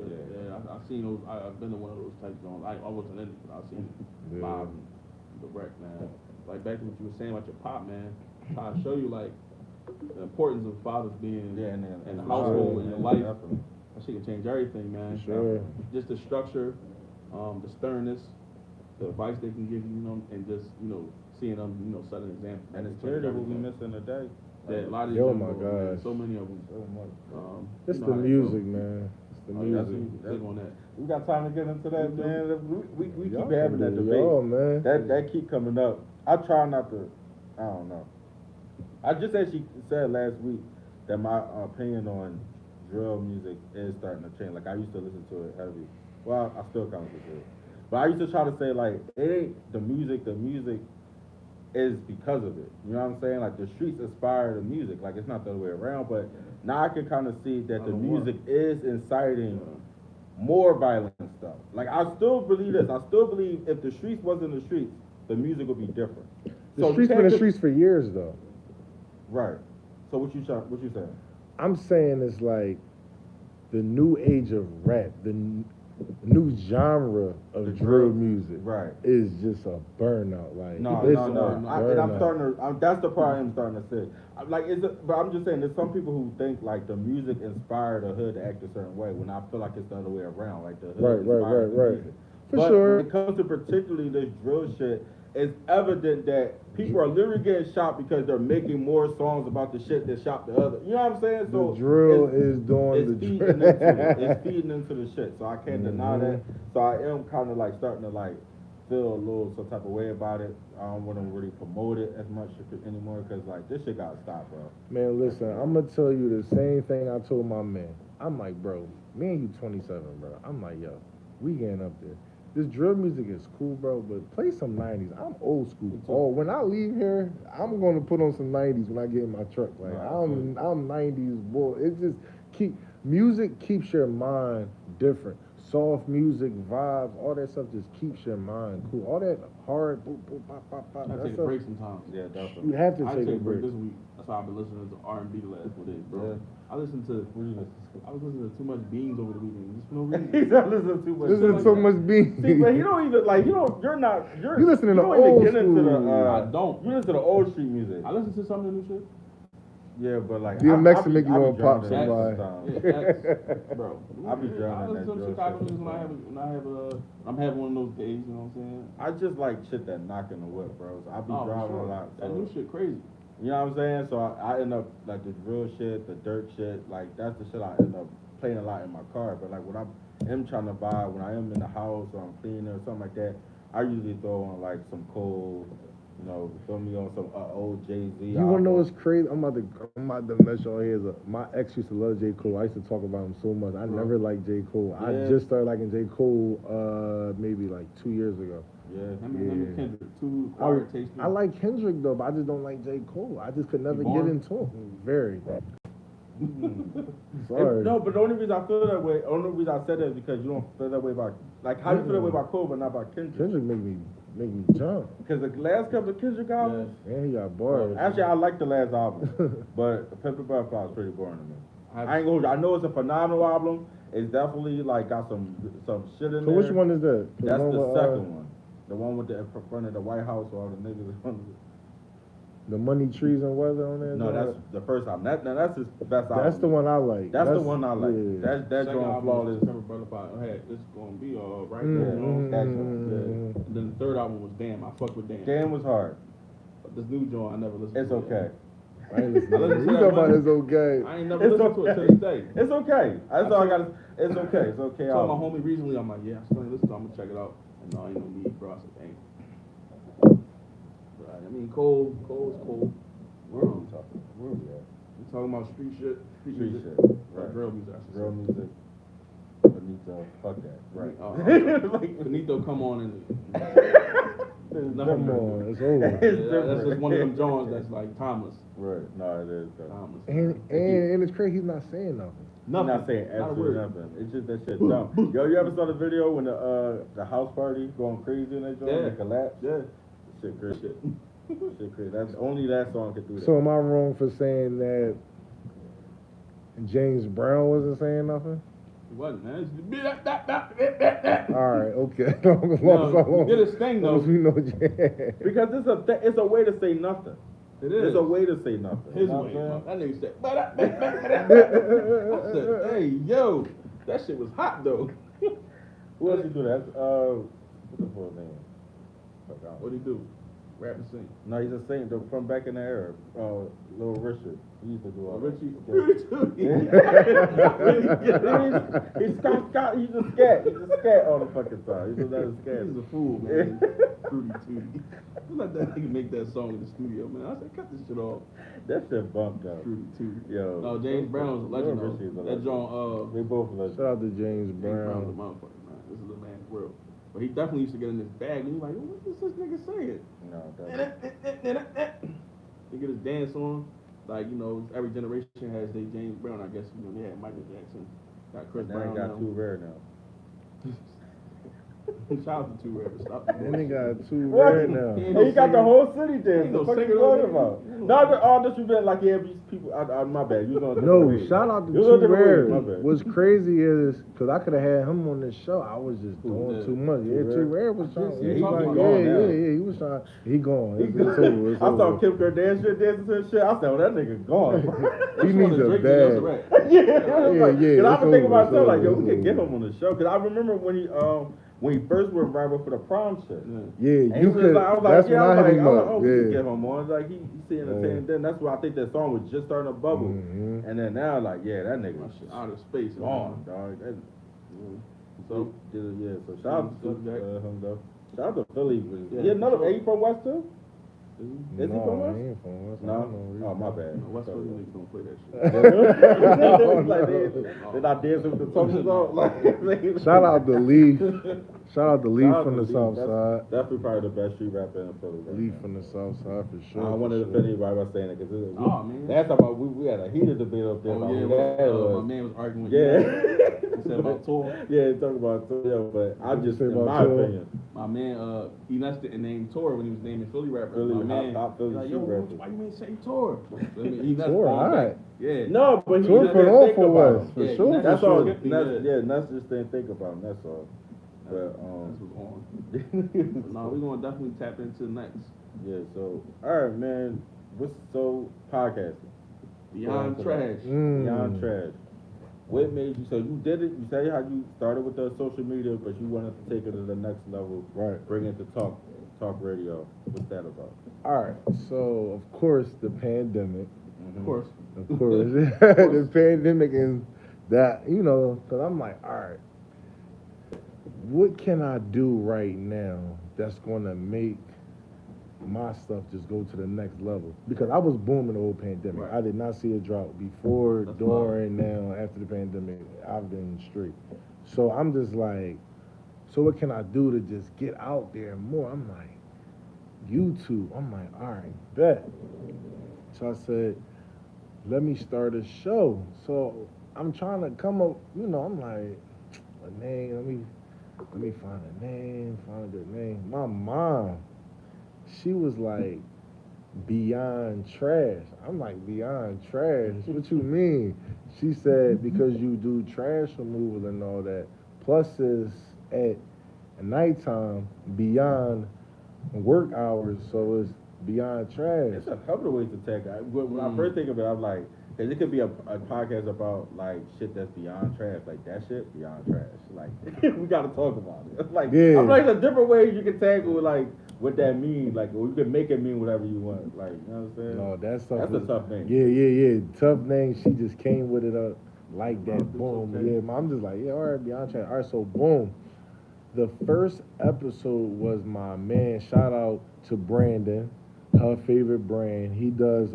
Speaker 1: I've seen those. I've been to one of those type zones. I wasn't in it, but I've seen it
Speaker 3: Yeah.
Speaker 1: live and direct, man. Like back to what you were saying about your pop, man. I show you like the importance of fathers being in the household and your life.
Speaker 2: Definitely.
Speaker 1: That shit can change everything, man.
Speaker 3: Sure.
Speaker 1: Just the structure, the sternness, the advice they can give you, you know, and just seeing them, set an example.
Speaker 2: And it's clearly what we missing today.
Speaker 1: That a lot of these
Speaker 3: Yo,
Speaker 1: young
Speaker 3: my
Speaker 1: boys, man,
Speaker 3: gosh.
Speaker 1: so many of them.
Speaker 2: So much.
Speaker 3: It's
Speaker 1: you know
Speaker 3: the
Speaker 1: how they
Speaker 3: music,
Speaker 1: go.
Speaker 3: man. It's the
Speaker 1: Oh,
Speaker 3: music.
Speaker 1: big on that.
Speaker 2: We got time to get into that,
Speaker 1: We do.
Speaker 2: man. We keep
Speaker 3: Y'all
Speaker 2: having
Speaker 3: can
Speaker 2: that
Speaker 3: do
Speaker 2: debate.
Speaker 3: y'all, man.
Speaker 2: That keep coming up. I try not to. I don't know. I just actually said last week that my opinion on drill music is starting to change. Like I used to listen to it heavy. Well, I still kind of listen to it, but I used to try to say like it ain't the music. The music is because of it. You know what I'm saying? Like the streets inspire the music. Like it's not the other way around. But now I can kind of see that the music is inciting more violent stuff. Like I still believe this. I still believe if the streets wasn't the streets, the music would be different.
Speaker 3: The streets been the streets for years, though.
Speaker 2: Right. So what you saying?
Speaker 3: I'm saying it's like the new age of rap, the new genre of drill music,
Speaker 2: Right.
Speaker 3: is just a burnout. Like
Speaker 2: No.
Speaker 3: it's
Speaker 2: And I'm
Speaker 3: burnout.
Speaker 2: starting to. That's the part I'm starting to say. But I'm just saying, there's some people who think like the music inspired the hood to act a certain way, when I feel like it's the other way around. Like the hood inspired the music.
Speaker 3: For
Speaker 2: But
Speaker 3: sure.
Speaker 2: when it comes to particularly this drill shit, it's evident that people are literally getting shot because they're making more songs about the shit that shot the other. You know what I'm saying? So
Speaker 3: The drill
Speaker 2: it's-
Speaker 3: is doing
Speaker 2: it's
Speaker 3: the
Speaker 2: feeding
Speaker 3: drill.
Speaker 2: into it. It's feeding into the shit. So I can't deny
Speaker 3: Mm-hmm.
Speaker 2: that. So I am kind of like starting to like feel a little some type of way about it. I don't want to really promote it as much anymore because like this shit gotta stop, bro.
Speaker 3: Man, listen, I'm gonna tell you the same thing I told my man. I'm like, bro, me and you 27, bro. I'm like, yo, we getting up there. This drill music is cool, bro, but play some 90s. I'm old school. Oh, when I leave here, I'm gonna put on some 90s when I get in my truck. Like I'm 90s boy. It just music keeps your mind different. Soft music, vibes, all that stuff just keeps your mind cool. All that hard, boop, boop, pop, pop, pop.
Speaker 1: I
Speaker 3: that
Speaker 1: take a
Speaker 3: stuff,
Speaker 1: break sometimes.
Speaker 2: Yeah, definitely.
Speaker 3: you have to
Speaker 1: I
Speaker 3: take
Speaker 1: take
Speaker 3: a break.
Speaker 1: this week. That's why I've been listening to R&B the last 4 days, bro.
Speaker 2: Yeah.
Speaker 1: I listened to. I was listening to too much Beans over the weekend. Just for no reason.
Speaker 2: He's not listening too much.
Speaker 3: Listen to so much beat.
Speaker 2: See, but he don't even like. You're not.
Speaker 3: You listening to
Speaker 2: don't even
Speaker 3: old
Speaker 2: get into the.
Speaker 3: school.
Speaker 1: I don't.
Speaker 2: You listen to the old street music.
Speaker 1: I listen to some of the new shit.
Speaker 2: Yeah, but like
Speaker 3: DMX to make you
Speaker 2: I be
Speaker 3: wanna pop
Speaker 2: drowning in
Speaker 3: somebody.
Speaker 2: that
Speaker 1: Yeah, that's, bro.
Speaker 2: I be
Speaker 1: I
Speaker 2: drowning
Speaker 1: listen
Speaker 2: in that
Speaker 1: to some
Speaker 2: drill
Speaker 1: Chicago
Speaker 2: shit.
Speaker 1: niggas I'm having one of those days. You know what I'm saying?
Speaker 2: I just like shit that knock in the whip, bro. So I be
Speaker 1: Oh, for
Speaker 2: driving
Speaker 1: sure.
Speaker 2: a lot.
Speaker 1: That
Speaker 2: so-
Speaker 1: new shit crazy.
Speaker 2: You know what I'm saying? So I end up like the drill shit, the dirt shit, like that's the shit I end up playing a lot in my car. But like when I am trying to buy, when I am in the house or I'm cleaning or something like that, I usually throw on like some cool, you know, throw me on some old Jay-Z.
Speaker 3: You wanna know what's crazy? I'm about to mess y'all heads up. My ex used to love J. Cole. I used to talk about him so much. I never liked J. Cole.
Speaker 2: Yeah.
Speaker 3: I just started liking J. Cole maybe like 2 years ago.
Speaker 2: Yeah.
Speaker 1: Him and Kendrick, two
Speaker 3: I,
Speaker 1: quiet tasting.
Speaker 3: I like Kendrick though, but I just don't like J. Cole. I just could never get
Speaker 1: boring?
Speaker 3: into him. Very. Sorry.
Speaker 2: No, but the only reason I feel that way, only reason I said that is because you don't feel that way about, like, how you feel that way about Cole, but not about Kendrick?
Speaker 3: Kendrick make me jump.
Speaker 2: Because the last couple of Kendrick albums,
Speaker 3: Man, he got bars.
Speaker 2: actually, I like the last album, but Pepper Butterfly is pretty boring to me. I ain't gonna hold you. I know it's a phenomenal album. It's definitely like got some shit in
Speaker 3: So
Speaker 2: there.
Speaker 3: which one is that?
Speaker 2: That's
Speaker 3: one
Speaker 2: the
Speaker 3: with,
Speaker 2: second one. The one with the in front of the White House where all the niggas in front of it.
Speaker 3: The Money, Trees, and Weather on there?
Speaker 2: No, that's the first album. That's his best album.
Speaker 3: That's the one I like.
Speaker 2: That's the one I like.
Speaker 3: Yeah.
Speaker 2: That's
Speaker 1: Second
Speaker 2: going
Speaker 1: album
Speaker 2: flawless.
Speaker 1: was Pepper Butterfly. Hey, this is gonna be all right.
Speaker 3: Mm,
Speaker 1: You know?
Speaker 2: That
Speaker 3: mm,
Speaker 2: joint.
Speaker 3: mm,
Speaker 1: And then the third album was Damn. I fuck with Damn.
Speaker 2: Damn was hard.
Speaker 1: But this new joint, I never listened
Speaker 2: It's
Speaker 1: to.
Speaker 2: okay.
Speaker 3: I ain't listening
Speaker 1: I
Speaker 3: to
Speaker 1: listened
Speaker 3: it.
Speaker 1: to
Speaker 3: You
Speaker 1: that
Speaker 3: talking about
Speaker 1: one.
Speaker 3: it's okay.
Speaker 1: I ain't never
Speaker 2: It's
Speaker 1: listened to it to
Speaker 2: okay.
Speaker 1: this day.
Speaker 2: It's okay. That's all I got. It's okay. It's okay.
Speaker 1: I told my
Speaker 2: album.
Speaker 1: homie recently, I'm like, yeah, I still ain't listen to it. I'm gonna check it out. And no, ain't no need, bro. I said, dang. I mean, Cole's cool.
Speaker 2: Where we talking? Where we at?
Speaker 1: We talking about street shit.
Speaker 2: Street
Speaker 1: music.
Speaker 2: shit.
Speaker 1: Or
Speaker 2: Right.
Speaker 1: drill music. I should
Speaker 2: Drill
Speaker 1: say.
Speaker 2: music. Benito, fuck that. Right.
Speaker 1: Like, Benito, come on and.
Speaker 3: Come on, it's over.
Speaker 1: Yeah, that's just one of them Jones that's like timeless.
Speaker 2: Right. No, it is.
Speaker 1: Timeless.
Speaker 3: And it's crazy. He's not saying nothing.
Speaker 2: I'm not saying
Speaker 1: Not a
Speaker 2: absolutely
Speaker 1: word.
Speaker 2: nothing. It's just that shit dumb. Yo, you ever saw the video when the house party going crazy and they joint
Speaker 1: Yeah.
Speaker 2: and collapse?
Speaker 1: Yeah.
Speaker 2: Shit crazy. Shit crazy. That's only that song can do that.
Speaker 3: So am I wrong for saying that James Brown wasn't saying nothing?
Speaker 1: It wasn't, man.
Speaker 3: All right, okay.
Speaker 1: No, he did his thing, though.
Speaker 3: We know
Speaker 2: Because it's a way to say nothing.
Speaker 1: It is.
Speaker 2: It's a way to say nothing.
Speaker 1: His
Speaker 2: You know
Speaker 1: way.
Speaker 2: what I'm
Speaker 1: That nigga said, I said, hey, yo, that shit was hot, though.
Speaker 2: Who else he do that? What's the full name? Fuck, I don't know.
Speaker 1: What'd he do? Rap and sing.
Speaker 2: No, he's a saint though, from back in the era. Little Richard. He used to do all that.
Speaker 1: Richie.
Speaker 2: He's Scott. He's a scat. He's a scat all the fucking time. He's another scat.
Speaker 1: He's a fool, man. Fruity Tooty. Let that nigga make that song in the studio, man. I said, cut this shit off.
Speaker 2: That shit bumped up.
Speaker 1: Fruity Tooty.
Speaker 2: Yo.
Speaker 1: No, James Brown was a legend,
Speaker 2: Little Richie's a
Speaker 1: though. That
Speaker 2: legend.
Speaker 1: John,
Speaker 2: They both legends.
Speaker 3: Shout out to James
Speaker 1: James Brown's a
Speaker 3: Brown.
Speaker 1: motherfucker, man. This is a man's world. But he definitely used to get in his bag, and he's like, what is this nigga saying?
Speaker 2: No, that
Speaker 1: He get his dance on. Like, you know, every generation has their James Brown. I guess, you know, they had Michael Jackson. Got Chris
Speaker 2: then
Speaker 1: Brown
Speaker 2: got
Speaker 1: now.
Speaker 2: too rare now.
Speaker 1: Shout out to Two Rare. Stop.
Speaker 3: Then they got two
Speaker 2: What?
Speaker 3: red now.
Speaker 1: He ain't
Speaker 2: Hey, you got the
Speaker 1: singer.
Speaker 2: whole city
Speaker 1: He
Speaker 2: there.
Speaker 1: ain't
Speaker 2: The
Speaker 1: no
Speaker 2: fuck you
Speaker 1: singer,
Speaker 2: talking
Speaker 1: though.
Speaker 2: about? No, all this you been like, yeah, these people. My bad. You was on a different
Speaker 3: No,
Speaker 2: page.
Speaker 3: shout out to
Speaker 2: You was on a
Speaker 3: Two
Speaker 2: different
Speaker 3: Rare.
Speaker 2: page, my bad.
Speaker 3: What's crazy is, because I could have had him on this show, I was just doing
Speaker 1: Yeah.
Speaker 3: too much. Yeah,
Speaker 2: Too
Speaker 3: Two
Speaker 2: Rare.
Speaker 3: Rare was trying.
Speaker 2: Yeah,
Speaker 3: He
Speaker 2: he
Speaker 3: was like,
Speaker 2: gone
Speaker 3: yeah,
Speaker 2: now.
Speaker 3: he was trying. He gone. It's over. It's
Speaker 2: I saw
Speaker 3: over.
Speaker 2: Kim Kardashian dancing to shit. I said, well, that nigga gone.
Speaker 3: He needs a bag.
Speaker 2: yeah,
Speaker 3: Yeah,
Speaker 2: Cause I've been
Speaker 3: it's
Speaker 2: thinking
Speaker 3: over,
Speaker 2: about myself, like, yo,
Speaker 3: it's
Speaker 2: we could get
Speaker 3: over.
Speaker 2: him on the show. Cause I remember when he first went viral for the prom shit.
Speaker 3: Yeah,
Speaker 2: And he
Speaker 3: you
Speaker 2: was
Speaker 3: could.
Speaker 2: like, I was
Speaker 3: That's
Speaker 2: like, yeah,
Speaker 3: when I hit him
Speaker 2: I was like,
Speaker 3: up.
Speaker 2: oh, we could
Speaker 3: Yeah.
Speaker 2: get him on. Like, he see entertaining. Then that's why I think that song was just starting to bubble.
Speaker 3: Mhm.
Speaker 2: And then now, like, yeah, that nigga
Speaker 1: My
Speaker 2: was
Speaker 1: shit out of space.
Speaker 2: gone, dog.
Speaker 1: So,
Speaker 2: Yeah, so shout out to him though. Shout out to Philly.
Speaker 1: Yeah,
Speaker 2: Yeah, another.
Speaker 1: sure.
Speaker 2: Are you from West too? Is he
Speaker 3: No,
Speaker 2: from West?
Speaker 3: he ain't from West. I
Speaker 2: No.
Speaker 3: don't know.
Speaker 2: Oh, my bad.
Speaker 1: West Coast niggas don't play that shit.
Speaker 2: Like they not dancing with the tongues on. Like,
Speaker 3: Shout out to Leaf. Shout out to Leaf
Speaker 2: Shout out
Speaker 3: from
Speaker 2: to
Speaker 3: the South
Speaker 2: That's
Speaker 3: Side.
Speaker 2: Definitely probably the best street rapper in Philly. Right
Speaker 3: Leaf
Speaker 2: now.
Speaker 3: from the South Side for
Speaker 2: I
Speaker 3: sure.
Speaker 2: don't want to
Speaker 3: for
Speaker 2: offend
Speaker 3: sure.
Speaker 2: anybody by saying it because
Speaker 1: Oh, man.
Speaker 2: that's about we had a heated debate up there.
Speaker 1: Oh,
Speaker 2: about
Speaker 1: yeah,
Speaker 2: who that
Speaker 1: my
Speaker 2: was.
Speaker 1: man was arguing with
Speaker 2: Yeah.
Speaker 1: you. He said about tour.
Speaker 2: Yeah, talk about Toyo, but I
Speaker 3: What'd you
Speaker 2: just,
Speaker 3: say
Speaker 2: in
Speaker 3: about
Speaker 2: my
Speaker 3: Toyo?
Speaker 2: opinion,
Speaker 1: My man, Enos didn't name Tor when he was naming Philly rappers.
Speaker 2: Philly,
Speaker 1: My man,
Speaker 2: top Philly
Speaker 1: like,
Speaker 2: street
Speaker 1: yo,
Speaker 2: rappers.
Speaker 1: why you ain't say Tor? I mean, Enos
Speaker 3: Tor,
Speaker 1: falling back.
Speaker 3: alright.
Speaker 1: Yeah.
Speaker 2: no, but he
Speaker 3: Tor
Speaker 2: just
Speaker 3: put
Speaker 2: didn't
Speaker 3: on
Speaker 2: think
Speaker 3: for
Speaker 2: about
Speaker 3: West,
Speaker 2: it.
Speaker 3: for
Speaker 1: Yeah,
Speaker 3: sure.
Speaker 1: Enos
Speaker 2: That's
Speaker 1: for
Speaker 2: all.
Speaker 1: sure.
Speaker 2: Nuts just didn't think about him. That's all. But
Speaker 1: That's what's on. No, we're gonna definitely tap into next.
Speaker 2: yeah. So all right, man. So podcasting
Speaker 1: Beyond
Speaker 2: Going
Speaker 1: Trash.
Speaker 2: to
Speaker 3: Mm.
Speaker 2: beyond trash. What made you? So you did it. You say how you started with the social media, but you wanted to take it to the next level.
Speaker 3: Right.
Speaker 2: Bring it to talk radio. What's that about?
Speaker 3: All right. So of course the pandemic.
Speaker 1: Of course.
Speaker 3: Of course, the pandemic and that, you know, because I'm like, all right, what can I do right now that's going to make my stuff just go to the next level? Because I was booming the whole pandemic.
Speaker 1: Right.
Speaker 3: I did not see a drought before,
Speaker 1: That's
Speaker 3: during, now, after the pandemic. I've been straight. So I'm just like, so what can I do to just get out there more? I'm like, YouTube. I'm like, all right, bet. So I said, let me start a show. So I'm trying to come up, you know, I'm like, a name, let me find a name, find a good name. My mom, she was like, Beyond Trash. I'm like, Beyond Trash? What you mean? She said, because you do trash removal and all that, plus it's at nighttime, beyond work hours, so it's Beyond Trash.
Speaker 2: It's a couple of ways to tag it. When I first think of it, I'm like, cause it could be a podcast about like shit that's beyond trash, like that shit beyond trash. Like we gotta talk about it. Like
Speaker 3: Yeah.
Speaker 2: I'm like, there's different ways you can tackle like what that means. Like, or you can make it mean whatever you want. Like, you know what I'm saying?
Speaker 3: No, that's
Speaker 2: a tough thing.
Speaker 3: Yeah. Tough name. She just came with it up like that. Boom.
Speaker 1: okay.
Speaker 3: Yeah, I'm just like, yeah, all right, Beyond Trash. All right, so boom. The first episode was my man. Shout out to Brandon. her favorite brand. He does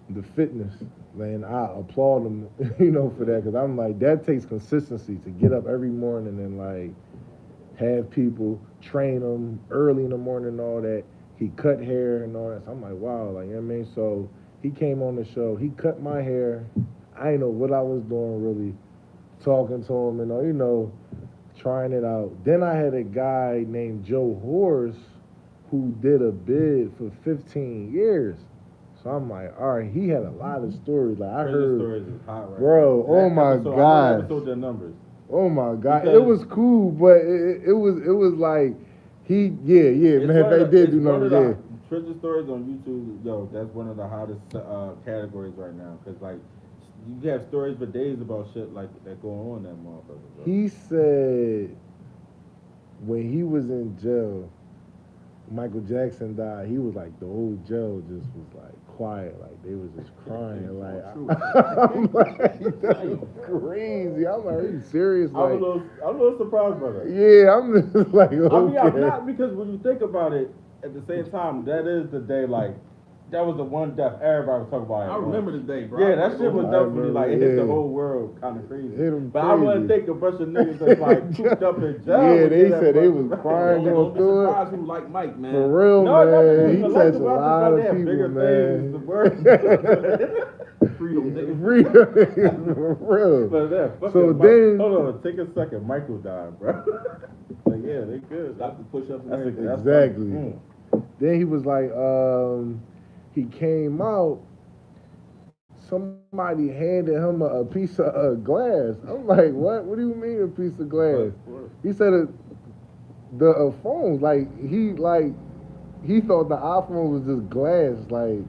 Speaker 3: the fitness, man. I applaud him, for that, because I'm like, that takes consistency to get up every morning and like have people train him early in the morning and all that. He cut hair and all that. So I'm like, wow, like, you know what I mean? So he came on the show. He cut my hair. I didn't know what I was doing really, talking to him and all, trying it out. Then I had a guy named Joe Horse who did a bid for 15 years. So I'm like, all right, he had a lot of stories. Like I heard,
Speaker 2: stories is hot right
Speaker 3: bro,
Speaker 2: now.
Speaker 3: oh my God.
Speaker 2: Episode their numbers.
Speaker 3: Oh my God,
Speaker 2: Because
Speaker 3: it was cool, but it was like man, they did do numbers, yeah.
Speaker 2: Treasure stories on YouTube, yo, that's one of the hottest categories right now, cause like you have stories for days about shit like that going on in that motherfucker. Bro.
Speaker 3: He said when he was in jail, Michael Jackson died. He was like the whole jail just was like quiet, like they was just crying. Like I'm like, that's crazy. I'm like, are you serious? Like,
Speaker 2: I'm a little surprised by that.
Speaker 3: Yeah, I'm just like, okay.
Speaker 2: I mean, I'm not, because when you think about it, at the same time, that is the day, like, that was the one death everybody was talking about.
Speaker 1: I remember the day, bro.
Speaker 2: Yeah, that shit was definitely like it hit the whole world kind of crazy. But I wouldn't think a bunch of niggas that's like cooped up in jail.
Speaker 3: Yeah, they said they was crying
Speaker 1: Don't
Speaker 3: going
Speaker 1: be
Speaker 3: through
Speaker 1: surprised
Speaker 3: it.
Speaker 1: who like Mike, man.
Speaker 3: For real, man. He touched a lot of people,
Speaker 2: bigger
Speaker 3: man.
Speaker 2: things to work.
Speaker 1: Freedom, nigga.
Speaker 3: Freedom, niggas, for real.
Speaker 2: But yeah,
Speaker 3: So then,
Speaker 2: hold on, take a second. Michael died, bro. Like, yeah, they good.
Speaker 1: Stop the push-ups and
Speaker 2: That's
Speaker 1: everything.
Speaker 3: exactly. Then he was like, he came out, somebody handed him a piece of glass. I'm like, what? What do you mean a piece of glass? He said the phone, he thought the iPhone was just glass, like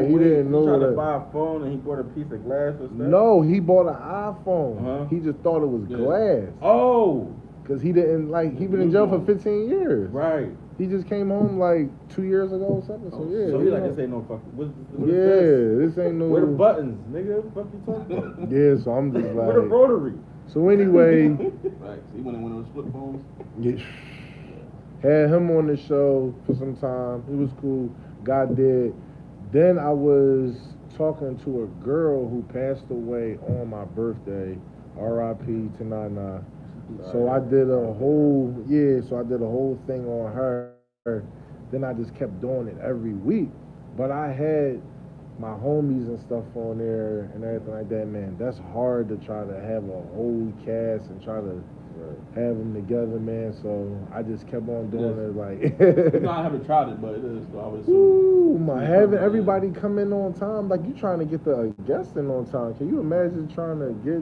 Speaker 3: he didn't know
Speaker 2: he tried
Speaker 3: that.
Speaker 2: to buy a phone and he bought a piece of glass or something?
Speaker 3: No, he bought an iPhone. He just thought it was glass.
Speaker 2: Oh!
Speaker 3: Cause he didn't he been in jail for 15 years.
Speaker 2: Right.
Speaker 3: He just came home like 2 years ago or something. So yeah.
Speaker 2: So he like, this ain't no fucking. What
Speaker 3: yeah,
Speaker 2: is
Speaker 3: this ain't no.
Speaker 2: Where the buttons, nigga? What the fuck you talking about?
Speaker 3: Yeah, so I'm just like.
Speaker 2: Where the rotary?
Speaker 3: So anyway.
Speaker 1: Right. So he went in one of those flip phones.
Speaker 3: Yeah. Had him on the show for some time. It was cool. God did. Then I was talking to a girl who passed away on my birthday. R.I.P. to Nana. So I did a whole thing on her. Then I just kept doing it every week. But I had my homies and stuff on there and everything like that, man. That's hard to try to have a whole cast and try to have them together, man. So I just kept on doing it, like.
Speaker 1: I haven't tried it, but it is. So I would
Speaker 3: assume. Ooh, having everybody come in on time, like you trying to get the guests in on time. Can you imagine trying to get,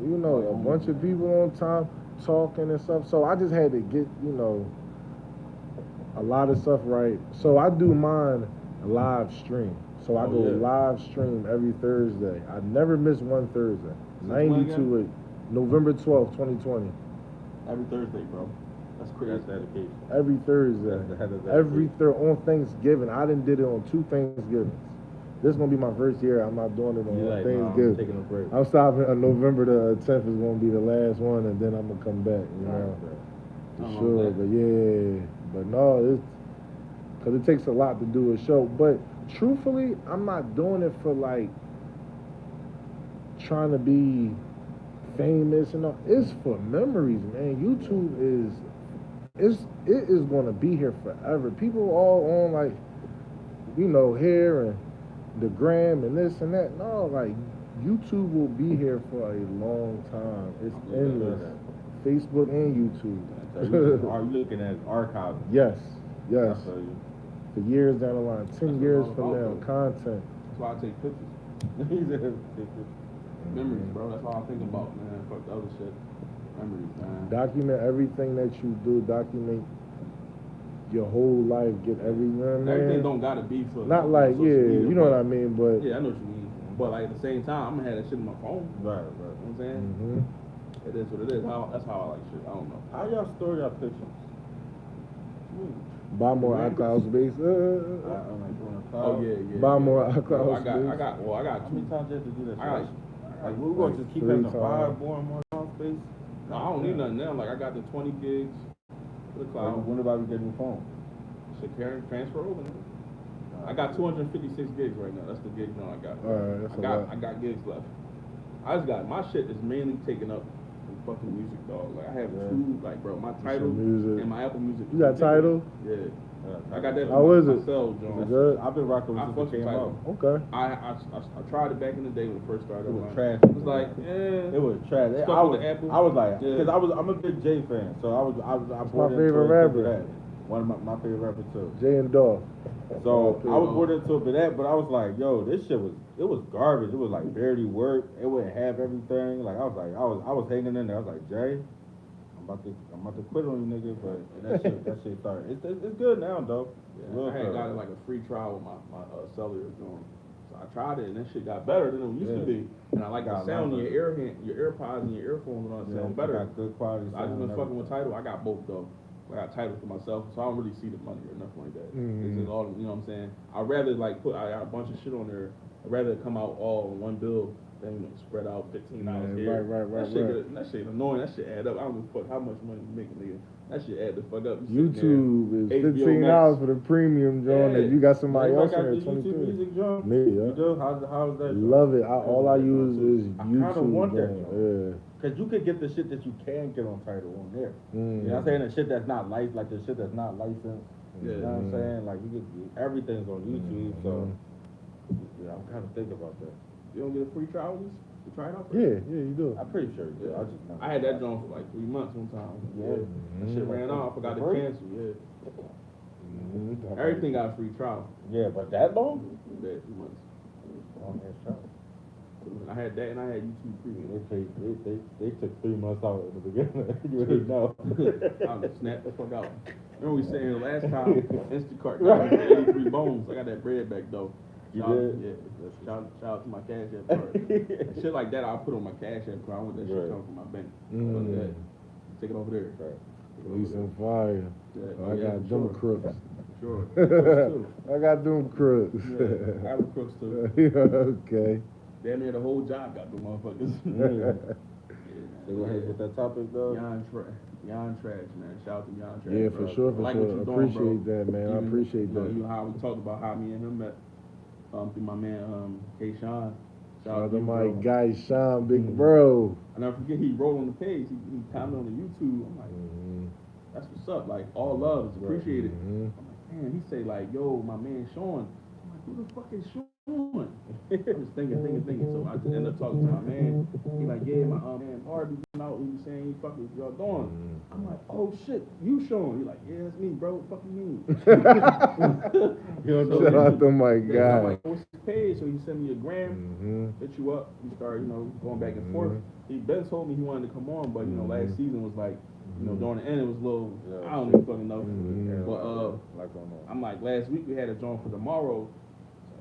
Speaker 3: a bunch of people on time talking and stuff? So I just had to get, a lot of stuff right. So I do mine live stream. So I go live stream every Thursday. I never miss one Thursday. 92 November 12th, 2020.
Speaker 1: Every Thursday, bro. That's crazy.
Speaker 2: That's dedication.
Speaker 3: Every Thursday. On Thanksgiving. I done did it on 2 Thanksgivings. This is gonna be my first year. I'm not doing it on Thanksgiving.
Speaker 2: I'm taking a break.
Speaker 3: I'm stopping on November the 10th is gonna be the last one, and then I'm gonna come back. For sure. But yeah, but no, it's because it takes a lot to do a show. But truthfully, I'm not doing it for like trying to be famous and all. It's for memories, man. YouTube it is gonna be here forever. People all on like, here and the gram and this and that. No, like YouTube will be here for a long time. It's endless. Facebook and YouTube.
Speaker 2: Are you looking at archives?
Speaker 3: Yes. For years down the line, 10 years from now, content.
Speaker 1: That's why I take pictures. Memories, bro. That's all I think about, man. Fuck the other shit. Memories, man.
Speaker 3: Document everything that you do. Document your whole life. Get
Speaker 1: everything don't gotta be for.
Speaker 3: Not like
Speaker 1: media,
Speaker 3: you know what I mean, but
Speaker 1: yeah, I know what you mean. But like at the same time, I'm gonna have that shit in my phone.
Speaker 2: Right.
Speaker 1: You know what I'm saying? It is what it is. That's how I like shit. I don't know.
Speaker 2: How y'all store your pictures?
Speaker 3: Buy more iCloud space.
Speaker 1: Oh yeah.
Speaker 3: Buy more iCloud space.
Speaker 1: I got.
Speaker 2: How many times you have to do that? Like we're
Speaker 3: going
Speaker 2: to just keep having to buy more and more space.
Speaker 1: No, I don't need nothing now. Like I got the 20 gigs. The cloud.
Speaker 2: When about we get a new phone?
Speaker 1: Should transfer over. I got 256 gigs right now. That's the gig I got.
Speaker 3: Alright, that's
Speaker 1: I got gigs left. I just got my shit is mainly taken up with fucking music, dog. Like I have two, like bro, my Tidal and my Apple Music.
Speaker 3: You got Tidal?
Speaker 1: Yeah. I got that.
Speaker 3: How is it?
Speaker 1: Myself,
Speaker 3: Is it good?
Speaker 2: I've been rocking with
Speaker 1: it came out.
Speaker 3: Okay.
Speaker 1: I tried it back in the day when it first started.
Speaker 2: It was trash.
Speaker 1: It was like,
Speaker 2: It was trash. I was like, because I'm a big J fan, so I bought
Speaker 3: my favorite rapper.
Speaker 2: That. One of my favorite rappers too.
Speaker 3: Jay and Dog.
Speaker 2: So I was bought into it for that, but I was like, yo, this shit was garbage. It was like barely work. It wouldn't have everything. Like I was hanging in there. I was like, Jay, I'm about to quit on you, nigga. But that shit started. It's good now, though.
Speaker 1: Yeah, I had gotten like a free trial with my cellular joint. So I tried it and that shit got better than it used to be. And I like the sound in your AirPods and your earphones and all that sound better.
Speaker 2: Got good quality sound.
Speaker 1: I just been fucking with Tidal. I got both though. I got Tidal for myself, so I don't really see the money or nothing like that. It's just all, you know what I'm saying? I'd rather like I got a bunch of shit on there. I'd rather it come out all in one bill than spread out $15 here.
Speaker 3: Right.
Speaker 1: That shit annoying. That shit add up. I don't give a fuck how much money you making, nigga. That shit add the fuck up.
Speaker 3: YouTube is $15 for the premium joint. If you got somebody else in there, $23. Me, yeah.
Speaker 2: You do? How's that?
Speaker 3: Love it. All I use is YouTube.
Speaker 2: I kind of want that.
Speaker 3: Yeah.
Speaker 2: Cause you could get the shit that you can get on Tidal on there. You know what I'm saying? The shit that's not licensed, like the shit that's not licensed. You know what I'm saying? Like you could, everything's on YouTube. So yeah, I'm kind of thinking about that.
Speaker 1: You don't get a free trial? You try it out?
Speaker 3: Yeah, you do.
Speaker 2: I'm pretty sure you do.
Speaker 1: I had that joint for like 3 months one time. Yeah. That shit ran off. I forgot to cancel. Yeah. Everything got a free trial.
Speaker 2: Yeah, but that long?
Speaker 1: Yeah, 2 months.
Speaker 2: Long ass trial.
Speaker 1: I had that and I had YouTube Premium.
Speaker 2: They took 3 months out at the beginning. You already know.
Speaker 1: I just snapped the fuck out. Remember we saying last time Instacart got me 83 bones. I got that bread back though.
Speaker 2: You did?
Speaker 1: Yeah. Shout out to my Cash App card. Shit like that I'll put on my Cash App card. I want that shit coming from my bank. Take it over there.
Speaker 2: Right.
Speaker 3: Police and fire.
Speaker 1: Yeah.
Speaker 3: I got them crooks.
Speaker 1: Sure.
Speaker 3: I got them crooks.
Speaker 1: Yeah, I have crooks too.
Speaker 3: Okay.
Speaker 1: Damn near the whole job got them motherfuckers.
Speaker 2: So go ahead with that topic though.
Speaker 1: Beyond Trash, man. Shout out to Beyond Trash.
Speaker 3: Yeah,
Speaker 1: bro.
Speaker 3: for sure.
Speaker 1: What you're
Speaker 3: Appreciate
Speaker 1: doing,
Speaker 3: that, man. I appreciate that.
Speaker 1: You know how we talked about how me and him met through my man K-Sean.
Speaker 3: Shout out to my guy Sean, big bro.
Speaker 1: And I forget he wrote on the page. He commented on the YouTube. I'm like, that's what's up. Like all love is appreciated. I'm like, man. He say like, yo, my man Sean. I'm like, who the fuck is Sean? I'm just thinking. So I just ended up talking to my man. He like, yeah, my man Harvey came out. He was saying he fucking what y'all doing. I'm like, oh shit, you Sean? He like, yeah, that's me, bro. What the fuck you mean?
Speaker 3: Shout out to my guy.
Speaker 1: I'm like, what's his page? So he sent me a gram, hit you up. We started, going back and forth. He Ben told me he wanted to come on, but last season was like, during the end it was a little, I don't even fucking know. But I'm like, last week we had a joint for tomorrow.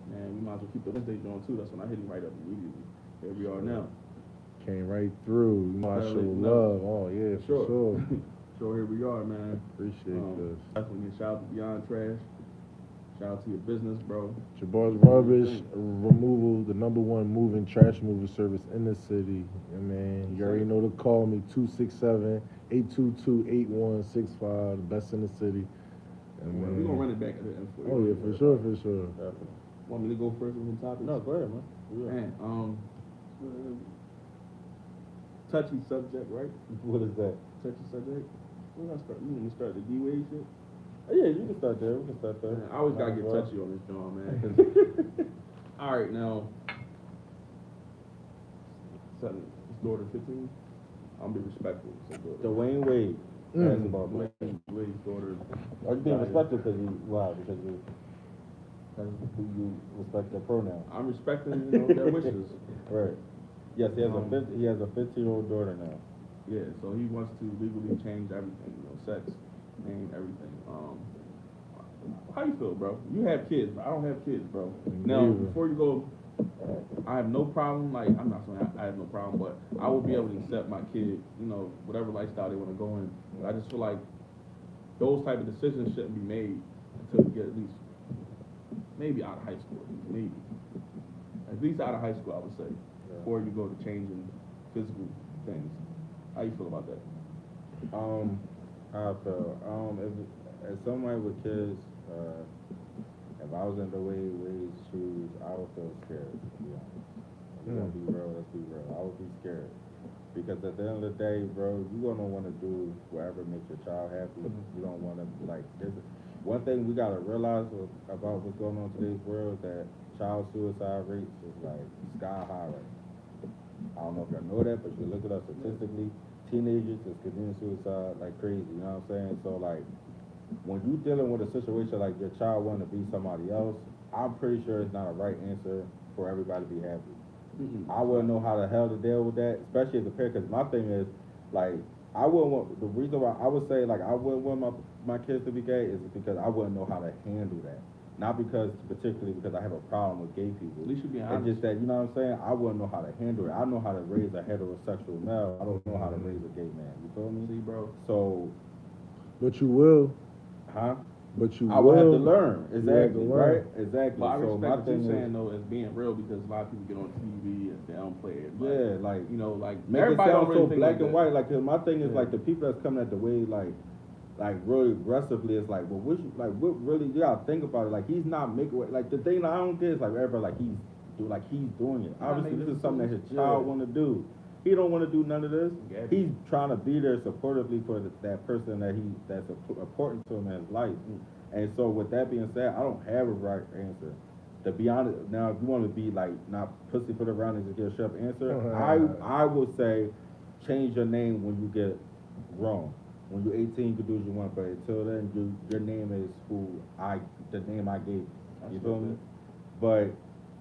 Speaker 1: Man, we might as well keep the Wednesday joint too. That's when I hit him right up immediately. Here we are now.
Speaker 3: Came right through. I show love. Oh yeah, for sure.
Speaker 1: So here we are, man.
Speaker 3: Appreciate this.
Speaker 1: Definitely shout out to Beyond Trash. Shout out to your business, bro.
Speaker 3: Jebar's Rubbish Removal, the #1 moving trash removal service in the city. Yeah, man, you already know to call me 267-822-8165. The best in the city.
Speaker 1: Yeah, we're gonna run it back at the end for you.
Speaker 3: Oh yeah, for sure.
Speaker 1: Want me to go first with the topics?
Speaker 2: No, go ahead, man.
Speaker 1: Man, touchy subject, right?
Speaker 2: What is that?
Speaker 1: Touchy subject. We're gonna start. You want to start the D-Wade shit?
Speaker 2: Yeah, you can start there. We can start there.
Speaker 1: Man, I always gotta get touchy on this joint, man. All right, now, his daughter 15. I'm gonna be respectful.
Speaker 2: Dwayne Wade. Basketball player.
Speaker 1: Wade's daughter.
Speaker 2: Are you being respectful because you respect their pronouns?
Speaker 1: I'm respecting, their wishes.
Speaker 2: Right. Yes, he has a 15-year-old daughter now.
Speaker 1: Yeah, so he wants to legally change everything, sex, name, everything. How you feel, bro? You have kids, but I don't have kids, bro. Now, before you go, I have no problem. Like, I'm not saying I have no problem, but I will be able to accept my kid, whatever lifestyle they want to go in. But I just feel like those type of decisions shouldn't be made until you get at least maybe out of high school, maybe. At least out of high school, I would say, before you go to changing physical things. How you feel about that?
Speaker 2: How I feel. As somebody with kids, if I was in the Wade's shoes, I would feel scared. To be honest, we're gonna be real. Let's be real. I would be scared because at the end of the day, bro, you gonna want to do whatever makes your child happy. You don't want to like. There's one thing we gotta realize about what's going on in today's world that child suicide rates is like sky high right now. I don't know if y'all know that, but you look it up statistically. Teenagers is committing suicide like crazy. You know what I'm saying? So like. When you dealing with a situation like your child wanting to be somebody else, I'm pretty sure it's not a right answer for everybody to be happy. I wouldn't know how the hell to deal with that, especially as a parent. Because my thing is, like, I wouldn't want the reason why I would say like I wouldn't want my kids to be gay is because I wouldn't know how to handle that. Not because particularly because I have a problem with gay people.
Speaker 1: At least you be honest.
Speaker 2: It's just that you know what I'm saying. I wouldn't know how to handle it. I know how to raise a heterosexual male. I don't know how to raise a gay man. You feel me?
Speaker 1: See, bro.
Speaker 2: So,
Speaker 3: But you will.
Speaker 2: huh?
Speaker 3: But you
Speaker 2: I
Speaker 3: will
Speaker 2: would have to learn. Exactly,
Speaker 3: learn.
Speaker 2: right? Exactly.
Speaker 1: But I
Speaker 2: So
Speaker 1: respect
Speaker 2: my
Speaker 1: what
Speaker 2: thing
Speaker 1: you're
Speaker 2: is,
Speaker 1: saying though as being real because a lot of people get on TV and they don't play it.
Speaker 2: yeah, like
Speaker 1: you know, like
Speaker 2: make it
Speaker 1: everybody
Speaker 2: sound
Speaker 1: don't really
Speaker 2: so
Speaker 1: think
Speaker 2: black
Speaker 1: like
Speaker 2: and
Speaker 1: that.
Speaker 2: white. Like, 'cause my thing is
Speaker 1: Yeah.
Speaker 2: like the people that's coming at the way like really aggressively. It's like, well, what really? You gotta think about it. Like he's not making like the thing that I don't get is like everybody like he's doing it.
Speaker 1: not
Speaker 2: Obviously,
Speaker 1: making
Speaker 2: this is something that his
Speaker 1: decisions.
Speaker 2: child
Speaker 1: Yeah.
Speaker 2: want to do. He don't want to do none of this.
Speaker 1: Yeah.
Speaker 2: He's trying to be there supportively for that person that's important to him in his life. And so with that being said, I don't have a right answer. To be honest, now if you want to be like not pussyfoot around and just get a sharp answer, I would say change your name when you get grown. When you're 18, you can do what you want, but until then, your name is the name I gave you. You feel me? But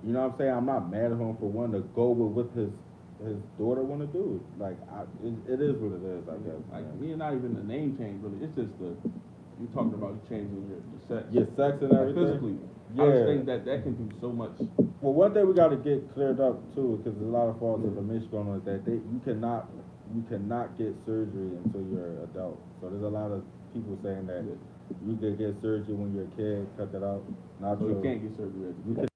Speaker 2: you know what I'm saying? I'm not mad at him for wanting to go with what his daughter want to do. Like it is what it is, I guess.
Speaker 1: Like me, not even the name change really. It's just you talking about changing your sex.
Speaker 2: Your sex and everything.
Speaker 1: Physically.
Speaker 2: Yeah.
Speaker 1: I just think that can do so much.
Speaker 2: Well, one thing we got to get cleared up too, because there's a lot of false information going on, is that you cannot get surgery until you're an adult. So there's a lot of people saying that you can get surgery when you're a kid, cut that out. Not
Speaker 1: So you
Speaker 2: true.
Speaker 1: can't get surgery.
Speaker 2: You can